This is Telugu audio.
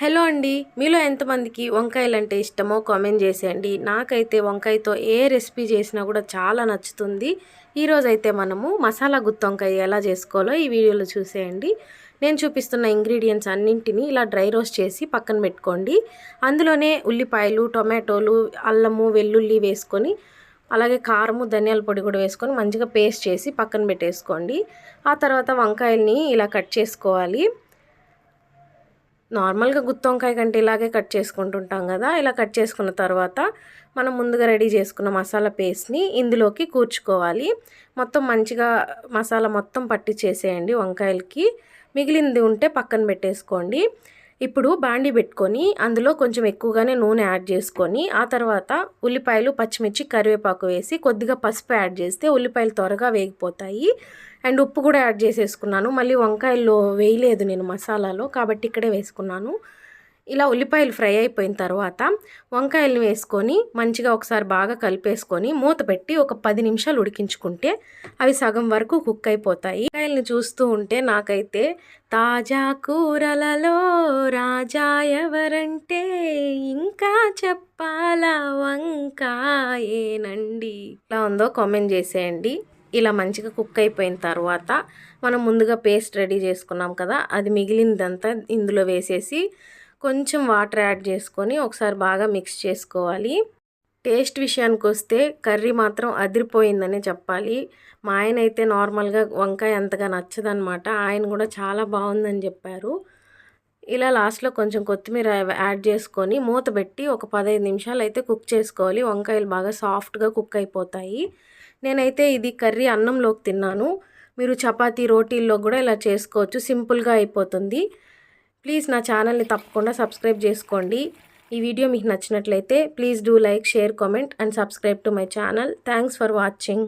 హలో అండి, మీలో ఎంతమందికి వంకాయలంటే ఇష్టమో కామెంట్ చేసేయండి. నాకైతే వంకాయతో ఏ రెసిపీ చేసినా కూడా చాలా నచ్చుతుంది. ఈరోజైతే మనము మసాలా గుత్తి వంకాయ ఎలా చేసుకోవాలో ఈ వీడియోలో చూసేయండి. నేను చూపిస్తున్న ఇంగ్రీడియంట్స్ అన్నింటినీ ఇలా డ్రై రోస్ట్ చేసి పక్కన పెట్టుకోండి. అందులోనే ఉల్లిపాయలు, టొమాటోలు, అల్లము, వెల్లుల్లి వేసుకొని అలాగే కారము, ధనియాల పొడి కూడా వేసుకొని మంచిగా పేస్ట్ చేసి పక్కన పెట్టేసుకోండి. ఆ తర్వాత వంకాయల్ని ఇలా కట్ చేసుకోవాలి. నార్మల్గా గుత్తి వంకాయ కంటే ఇలాగే కట్ చేసుకుంటుంటాం కదా. ఇలా కట్ చేసుకున్న తర్వాత మనం ముందుగా రెడీ చేసుకున్న మసాలా పేస్ట్ని ఇందులోకి కూర్చుకోవాలి. మొత్తం మంచిగా మసాలా మొత్తం పట్టించేసేయండి వంకాయలకి. మిగిలింది ఉంటే పక్కన పెట్టేసుకోండి. ఇప్పుడు బాండీ పెట్టుకొని అందులో కొంచెం ఎక్కువగానే నూనె యాడ్ చేసుకొని ఆ తర్వాత ఉల్లిపాయలు, పచ్చిమిర్చి, కరివేపాకు వేసి కొద్దిగా పసుపు యాడ్ చేస్తే ఉల్లిపాయలు త్వరగా వేగిపోతాయి. అండ్ ఉప్పు కూడా యాడ్ చేసేసుకున్నాను. మళ్ళీ వంకాయల్లో వేయలేదు నేను మసాలాలో, కాబట్టి ఇక్కడే వేసుకున్నాను. ఇలా ఉల్లిపాయలు ఫ్రై అయిపోయిన తర్వాత వంకాయలను వేసుకొని మంచిగా ఒకసారి బాగా కలిపేసుకొని మూత పెట్టి ఒక 10 నిమిషాలు ఉడికించుకుంటే అవి సగం వరకు కుక్ అయిపోతాయి. వంకాయలను చూస్తూ ఉంటే నాకైతే తాజా కూరలలో రాజా ఎవరంటే ఇంకా చెప్పాలా వంకాయేనండి. ఎలా ఉందో కామెంట్ చేసేయండి. ఇలా మంచిగా కుక్ అయిపోయిన తర్వాత మనం ముందుగా పేస్ట్ రెడీ చేసుకున్నాం కదా, అది మిగిలిందంతా ఇందులో వేసేసి కొంచెం వాటర్ యాడ్ చేసుకొని ఒకసారి బాగా మిక్స్ చేసుకోవాలి. టేస్ట్ విషయానికి వస్తే కర్రీ మాత్రం అదిరిపోయిందనే చెప్పాలి. మా ఆయన అయితే నార్మల్గా వంకాయ అంతగా నచ్చదనమాట. ఆయన కూడా చాలా బాగుందని చెప్పారు. ఇలా లాస్ట్లో కొంచెం కొత్తిమీర యాడ్ చేసుకొని మూత పెట్టి ఒక 15 నిమిషాలు అయితే కుక్ చేసుకోవాలి. వంకాయలు బాగా సాఫ్ట్గా కుక్ అయిపోతాయి. నేనైతే ఇది కర్రీ అన్నంలోకి తిన్నాను. మీరు చపాతీ, రోటీల్లో కూడా ఇలా చేసుకోవచ్చు. సింపుల్గా అయిపోతుంది. ప్లీజ్ నా ఛానల్ని తప్పకుండా సబ్స్క్రైబ్ చేసుకోండి. ఈ వీడియో మీకు నచ్చినట్లయితే please do like, share, comment and subscribe to my channel. Thanks for watching.